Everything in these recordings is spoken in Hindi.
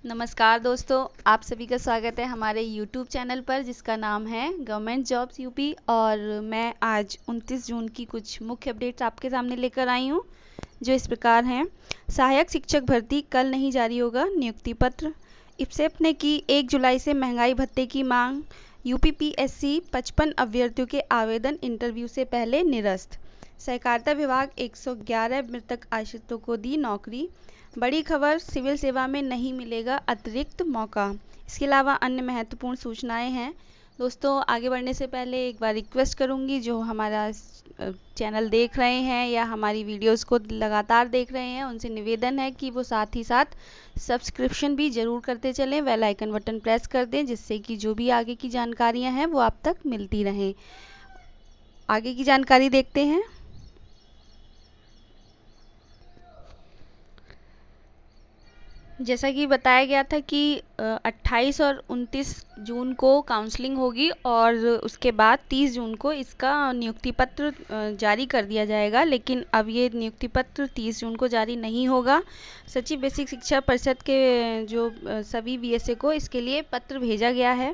नमस्कार दोस्तों, आप सभी का स्वागत है हमारे YouTube चैनल पर जिसका नाम है गवर्नमेंट जॉब्स यूपी। और मैं आज 29 जून की कुछ मुख्य अपडेट्स आपके सामने लेकर आई हूँ, जो इस प्रकार हैं। सहायक शिक्षक भर्ती कल नहीं जारी होगा नियुक्ति पत्र। इप्सेप ने की 1 जुलाई से महंगाई भत्ते की मांग। यूपीपीएससी 55 अभ्यर्थियों के आवेदन इंटरव्यू से पहले निरस्त। सहकारिता विभाग 111 मृतक आश्रितों को दी नौकरी। बड़ी खबर, सिविल सेवा में नहीं मिलेगा अतिरिक्त मौका। इसके अलावा अन्य महत्वपूर्ण सूचनाएं हैं। दोस्तों, आगे बढ़ने से पहले एक बार रिक्वेस्ट करूंगी, जो हमारा चैनल देख रहे हैं या हमारी वीडियोस को लगातार देख रहे हैं, उनसे निवेदन है कि वो साथ ही साथ सब्सक्रिप्शन भी ज़रूर करते चलें, बेल आइकन बटन प्रेस कर दें, जिससे कि जो भी आगे की जानकारियां हैं वो आप तक मिलती रहें। आगे की जानकारी देखते हैं। जैसा कि बताया गया था कि 28 और 29 जून को काउंसलिंग होगी और उसके बाद 30 जून को इसका नियुक्ति पत्र जारी कर दिया जाएगा। लेकिन अब ये नियुक्ति पत्र 30 जून को जारी नहीं होगा। सचिव बेसिक शिक्षा परिषद के जो सभी बीएसए को इसके लिए पत्र भेजा गया है।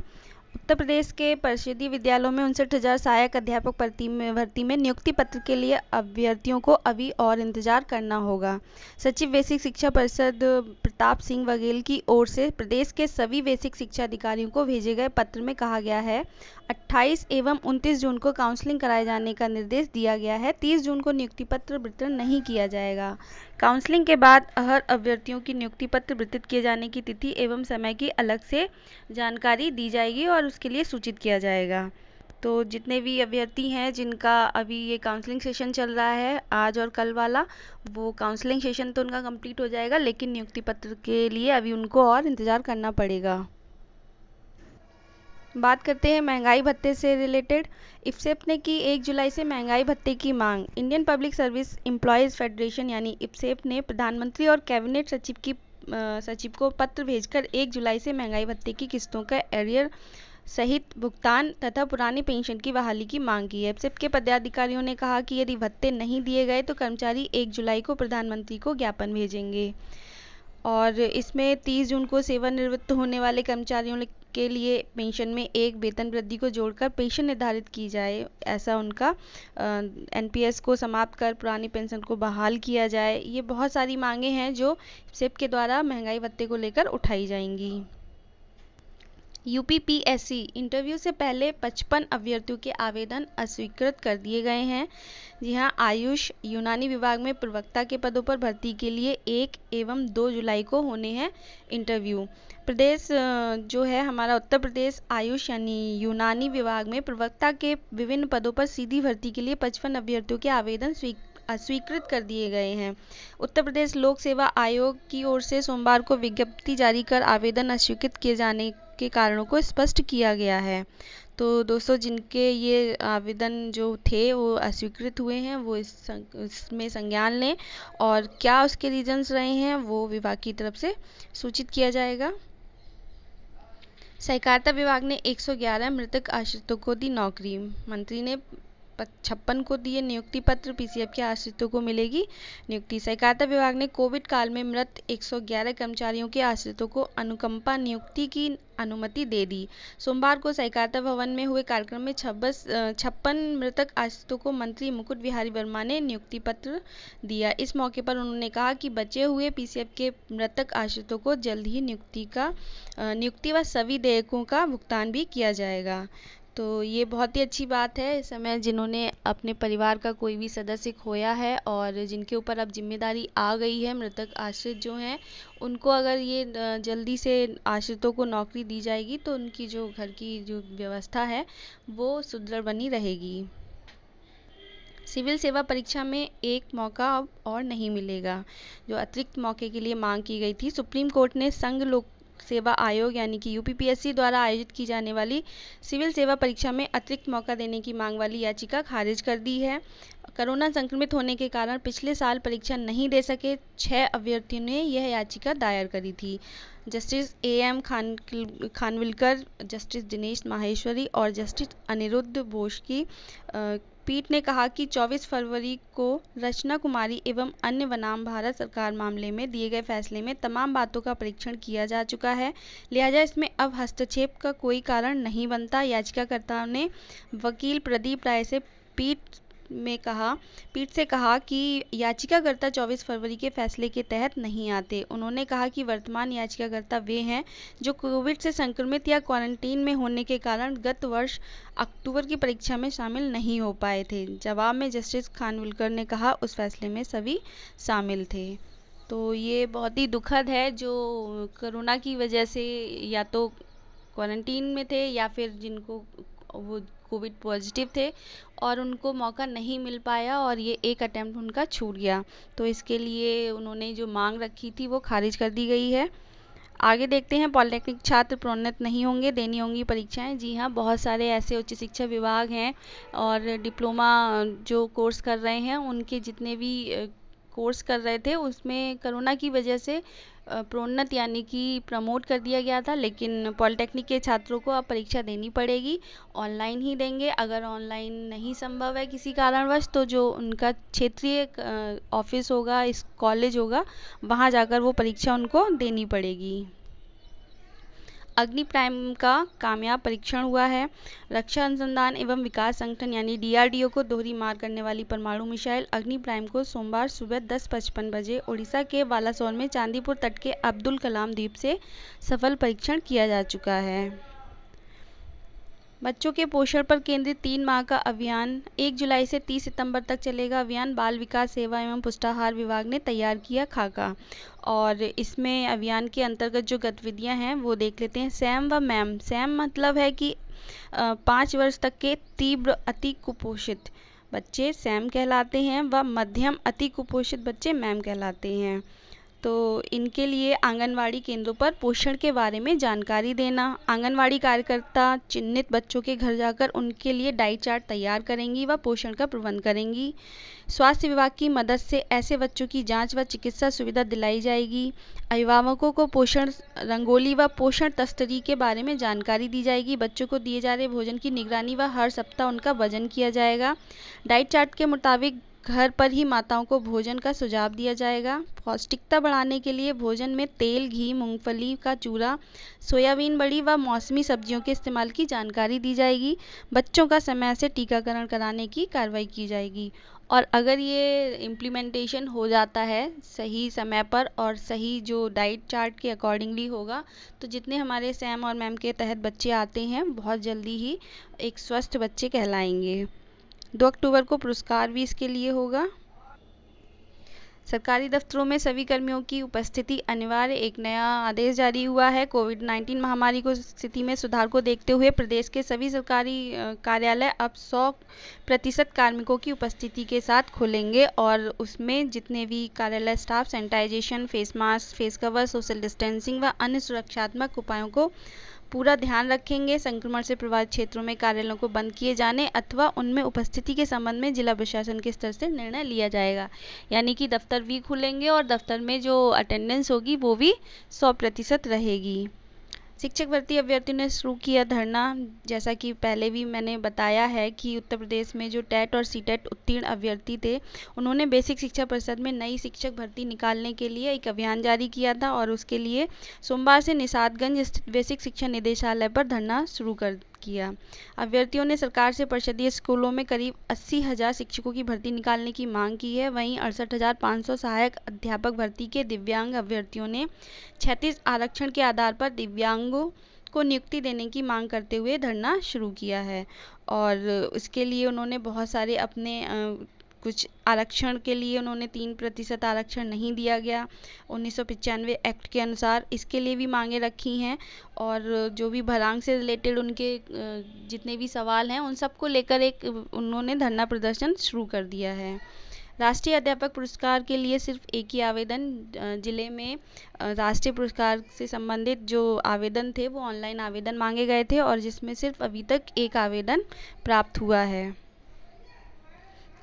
उत्तर प्रदेश के परिषदीय विद्यालयों में 59,000 सहायक अध्यापक भर्ती में नियुक्ति पत्र के लिए अभ्यर्थियों को अभी और इंतजार करना होगा। सचिव बेसिक शिक्षा परिषद प्रताप सिंह बघेल की ओर से प्रदेश के सभी बेसिक शिक्षा अधिकारियों को भेजे गए पत्र में कहा गया है 28 एवं 29 जून को काउंसलिंग कराए जाने का निर्देश दिया गया है। 30 जून को नियुक्ति पत्र वितरण नहीं किया जाएगा। काउंसलिंग के बाद हर अभ्यर्थियों की नियुक्ति पत्र वितरित किए जाने की तिथि एवं समय की अलग से जानकारी दी जाएगी और उसके लिए सूचित किया जाएगा। तो जितने भी अभ्यर्थी हैं जिनका अभी ये काउंसलिंग सेशन चल रहा है, आज और कल वाला, वो काउंसलिंग सेशन तो उनका कंप्लीट हो जाएगा, लेकिन नियुक्ति पत्र के लिए अभी उनको और इंतज़ार करना पड़ेगा। बात करते हैं महंगाई भत्ते से रिलेटेड। इप्सेप ने की 1 जुलाई से महंगाई भत्ते की मांग। Indian public service employees federation यानी इप्सेप ने प्रधानमंत्री और कैबिनेट सचिव को पत्र भेजकर 1 जुलाई से महंगाई भत्ते की किस्तों का एरियर सहित भुगतान तथा पुरानी पेंशन की बहाली की मांग की है। इप्सेप के पदाधिकारियों ने कहा कि यदि भत्ते नहीं दिए गए तो कर्मचारी 1 जुलाई को प्रधानमंत्री को ज्ञापन भेजेंगे। और इसमें 30 जून को सेवानिवृत्त होने वाले कर्मचारियों के लिए पेंशन में एक वेतन वृद्धि को जोड़कर पेंशन निर्धारित की जाए, ऐसा उनका एनपीएस को समाप्त कर पुरानी पेंशन को बहाल किया जाए। ये बहुत सारी मांगे हैं जो सेप के द्वारा महंगाई भत्ते को लेकर उठाई जाएंगी। यूपीपीएससी इंटरव्यू से पहले 55 अभ्यर्थियों के आवेदन अस्वीकृत कर दिए गए हैं। जी हाँ, आयुष यूनानी विभाग में प्रवक्ता के पदों पर भर्ती के लिए 1 एवं 2 जुलाई को होने हैं इंटरव्यू। प्रदेश जो है हमारा उत्तर प्रदेश आयुष यानी यूनानी विभाग में प्रवक्ता के विभिन्न पदों पर सीधी भर्ती के लिए 55 अभ्यर्थियों के आवेदन अस्वीकृत कर दिए गए हैं। उत्तर प्रदेश लोक सेवा आयोग की ओर से सोमवार को विज्ञप्ति जारी कर आवेदन अस्वीकृत किए जाने के कारणों को स्पष्ट किया गया है। तो दोस्तों, जिनके ये आवेदन जो थे वो अस्वीकृत हुए हैं, वो इसमें संज्ञान लें और क्या उसके रीजंस रहे हैं वो विभाग की तरफ से सूचित किया जाएगा। सहकारिता विभाग ने 111 मृतक आश्रितों को दी नौकरी। मंत्री ने 56 को दिए नियुक्ति पत्र। पीसीएफ के आश्रितों को मिलेगी नियुक्ति। सहकारिता विभाग ने कोविड काल में मृत 111 कर्मचारियों के आश्रितों को अनुकंपा नियुक्ति की अनुमति दे दी। सोमवार को सहकारिता भवन में हुए कार्यक्रम में 56 मृतक आश्रितों को मंत्री मुकुट बिहारी वर्मा ने नियुक्ति पत्र दिया। इस मौके पर उन्होंने कहा कि बचे हुए पीसीएफ के मृतक आश्रितों को जल्द ही नियुक्ति व सभी देयकों का भुगतान भी किया जाएगा। तो ये बहुत ही अच्छी बात है। इस समय जिन्होंने अपने परिवार का कोई भी सदस्य खोया है और जिनके ऊपर अब जिम्मेदारी आ गई है, मृतक आश्रित जो हैं, उनको अगर ये जल्दी से आश्रितों को नौकरी दी जाएगी तो उनकी जो घर की जो व्यवस्था है वो सुदृढ़ बनी रहेगी। सिविल सेवा परीक्षा में एक मौका अब और नहीं मिलेगा। जो अतिरिक्त मौके के लिए मांग की गई थी, सुप्रीम कोर्ट ने संघ लोक सेवा आयोग यानी कि यूपीपीएससी द्वारा आयोजित की जाने वाली सिविल सेवा परीक्षा में अतिरिक्त मौका देने की मांग वाली याचिका खारिज कर दी है। कोरोना संक्रमित होने के कारण पिछले साल परीक्षा नहीं दे सके 6 अभ्यर्थियों ने यह याचिका दायर करी थी। Justice AM Khanwilkar, justice Dinesh Maheshwari और जस्टिस अनिरुद्ध बोस की पीठ ने कहा कि 24 फरवरी को रचना कुमारी एवं अन्य बनाम भारत सरकार मामले में दिए गए फैसले में तमाम बातों का परीक्षण किया जा चुका है, लिहाजा इसमें अब हस्तक्षेप का कोई कारण नहीं बनता। याचिकाकर्ताओं ने वकील प्रदीप राय से पीठ से कहा कि याचिकाकर्ता 24 फरवरी के फैसले के तहत नहीं आते। उन्होंने कहा कि वर्तमान याचिकाकर्ता वे हैं जो कोविड से संक्रमित या क्वारंटीन में होने के कारण गत वर्ष अक्टूबर की परीक्षा में शामिल नहीं हो पाए थे। जवाब में जस्टिस खानविलकर ने कहा उस फैसले में सभी शामिल थे। तो ये बहुत ही दुखद है, जो कोरोना की वजह से या तो क्वारंटीन में थे या फिर जिनको वो कोविड पॉजिटिव थे और उनको मौका नहीं मिल पाया और ये एक अटेम्प्ट उनका छूट गया, तो इसके लिए उन्होंने जो मांग रखी थी वो खारिज कर दी गई है। आगे देखते हैं, पॉलिटेक्निक छात्र प्रोन्नत नहीं होंगे, देनी होंगी परीक्षाएं। जी हाँ, बहुत सारे ऐसे उच्च शिक्षा विभाग हैं और डिप्लोमा जो कोर्स कर रहे हैं उनके जितने भी कोर्स कर रहे थे उसमें कोरोना की वजह से प्रोन्नत यानी कि प्रमोट कर दिया गया था, लेकिन पॉलिटेक्निक के छात्रों को अब परीक्षा देनी पड़ेगी, ऑनलाइन ही देंगे। अगर ऑनलाइन नहीं संभव है किसी कारणवश तो जो उनका क्षेत्रीय ऑफिस होगा, इस कॉलेज होगा, वहाँ जाकर वो परीक्षा उनको देनी पड़ेगी। अग्नि प्राइम का कामयाब परीक्षण हुआ है। रक्षा अनुसंधान एवं विकास संगठन यानी DRDO को दोहरी मार करने वाली परमाणु मिसाइल अग्नि प्राइम को सोमवार सुबह 10:55 बजे ओडिशा के बालासोर में चांदीपुर तट के अब्दुल कलाम द्वीप से सफल परीक्षण किया जा चुका है। बच्चों के पोषण पर केंद्रित 3 माह का अभियान 1 जुलाई से 30 सितंबर तक चलेगा। अभियान बाल विकास सेवा एवं पुष्टाहार विभाग ने तैयार किया खाका, और इसमें अभियान के अंतर्गत जो गतिविधियां हैं वो देख लेते हैं। सैम व मैम। सैम मतलब है कि 5 वर्ष तक के तीव्र अति कुपोषित बच्चे सैम कहलाते हैं व मध्यम अति कुपोषित बच्चे मैम कहलाते हैं। तो इनके लिए आंगनवाड़ी केंद्रों पर पोषण के बारे में जानकारी देना। आंगनवाड़ी कार्यकर्ता चिन्हित बच्चों के घर जाकर उनके लिए डाइट चार्ट तैयार करेंगी व पोषण का प्रबंध करेंगी। स्वास्थ्य विभाग की मदद से ऐसे बच्चों की जांच व चिकित्सा सुविधा दिलाई जाएगी। अभिभावकों को पोषण रंगोली व पोषण तस्तरी के बारे में जानकारी दी जाएगी। बच्चों को दिए जा रहे भोजन की निगरानी व हर सप्ताह उनका वजन किया जाएगा। डाइट चार्ट के मुताबिक घर पर ही माताओं को भोजन का सुझाव दिया जाएगा। पौष्टिकता बढ़ाने के लिए भोजन में तेल, घी, मूंगफली का चूरा, सोयाबीन बड़ी व मौसमी सब्जियों के इस्तेमाल की जानकारी दी जाएगी। बच्चों का समय से टीकाकरण कराने की कार्रवाई की जाएगी। और अगर ये इम्प्लीमेंटेशन हो जाता है सही समय पर और सही जो डाइट चार्ट के अकॉर्डिंगली होगा, तो जितने हमारे सैम और मैम के तहत बच्चे आते हैं बहुत जल्दी ही एक स्वस्थ बच्चे कहलाएंगे। 2 अक्टूबर को पुरस्कार भी इसके लिए होगा। सरकारी दफ्तरों में सभी कर्मियों की उपस्थिति अनिवार्य, एक नया आदेश जारी हुआ है। कोविड-19 महामारी को स्थिति में सुधार को देखते हुए प्रदेश के सभी सरकारी कार्यालय अब 100% कार्मिकों की उपस्थिति के साथ खुलेंगे और उसमें जितने भी कार्यालय staff sanitization, face mask, face cover, social distancing व अन्य सुरक्षात्मक उपायों को पूरा ध्यान रखेंगे। संक्रमण से प्रभावित क्षेत्रों में कार्यालयों को बंद किए जाने अथवा उनमें उपस्थिति के संबंध में जिला प्रशासन के स्तर से निर्णय लिया जाएगा। यानी कि दफ्तर भी खुलेंगे और दफ्तर में जो अटेंडेंस होगी वो भी 100% रहेगी। शिक्षक भर्ती अभ्यर्थियों ने शुरू किया धरना। जैसा कि पहले भी मैंने बताया है कि उत्तर प्रदेश में जो टेट और सीटेट उत्तीर्ण अभ्यर्थी थे उन्होंने बेसिक शिक्षा परिषद में नई शिक्षक भर्ती निकालने के लिए एक अभियान जारी किया था और उसके लिए सोमवार से निषादगंज स्थित बेसिक शिक्षा निदेशालय पर धरना शुरू कर किया। अभ्यर्थियों ने सरकार से परिषदीय स्कूलों में करीब 80,000 शिक्षकों की भर्ती निकालने की मांग की है। वहीं 68,500 सहायक अध्यापक भर्ती के दिव्यांग अभ्यर्थियों ने 36 आरक्षण के आधार पर दिव्यांगों को नियुक्ति देने की मांग करते हुए धरना शुरू किया है। और इसके लिए उन्होंने बहुत सारे अपने कुछ आरक्षण के लिए उन्होंने 3% आरक्षण नहीं दिया गया 1995 एक्ट के अनुसार, इसके लिए भी मांगे रखी हैं। और जो भी भरांग से रिलेटेड उनके जितने भी सवाल हैं उन सबको लेकर एक उन्होंने धरना प्रदर्शन शुरू कर दिया है। राष्ट्रीय अध्यापक पुरस्कार के लिए सिर्फ एक ही आवेदन, जिले में राष्ट्रीय पुरस्कार से संबंधित जो आवेदन थे वो ऑनलाइन आवेदन मांगे गए थे और जिसमें सिर्फ अभी तक एक आवेदन प्राप्त हुआ है।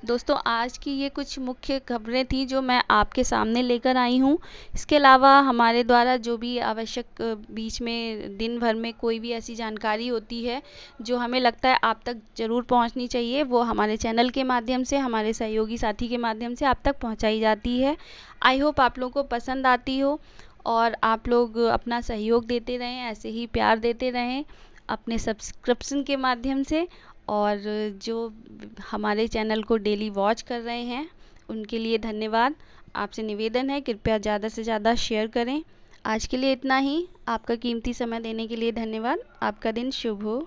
दोस्तों, आज की ये कुछ मुख्य खबरें थी जो मैं आपके सामने लेकर आई हूँ। इसके अलावा हमारे द्वारा जो भी आवश्यक बीच में दिन भर में कोई भी ऐसी जानकारी होती है जो हमें लगता है आप तक ज़रूर पहुँचनी चाहिए, वो हमारे चैनल के माध्यम से, हमारे सहयोगी साथी के माध्यम से आप तक पहुँचाई जाती है। आई होप आप लोगों को पसंद आती हो और आप लोग अपना सहयोग देते रहें, ऐसे ही प्यार देते रहें अपने सब्सक्रिप्शन के माध्यम से। और जो हमारे चैनल को डेली वॉच कर रहे हैं उनके लिए धन्यवाद। आपसे निवेदन है कृपया ज़्यादा से ज़्यादा शेयर करें। आज के लिए इतना ही। आपका कीमती समय देने के लिए धन्यवाद। आपका दिन शुभ हो।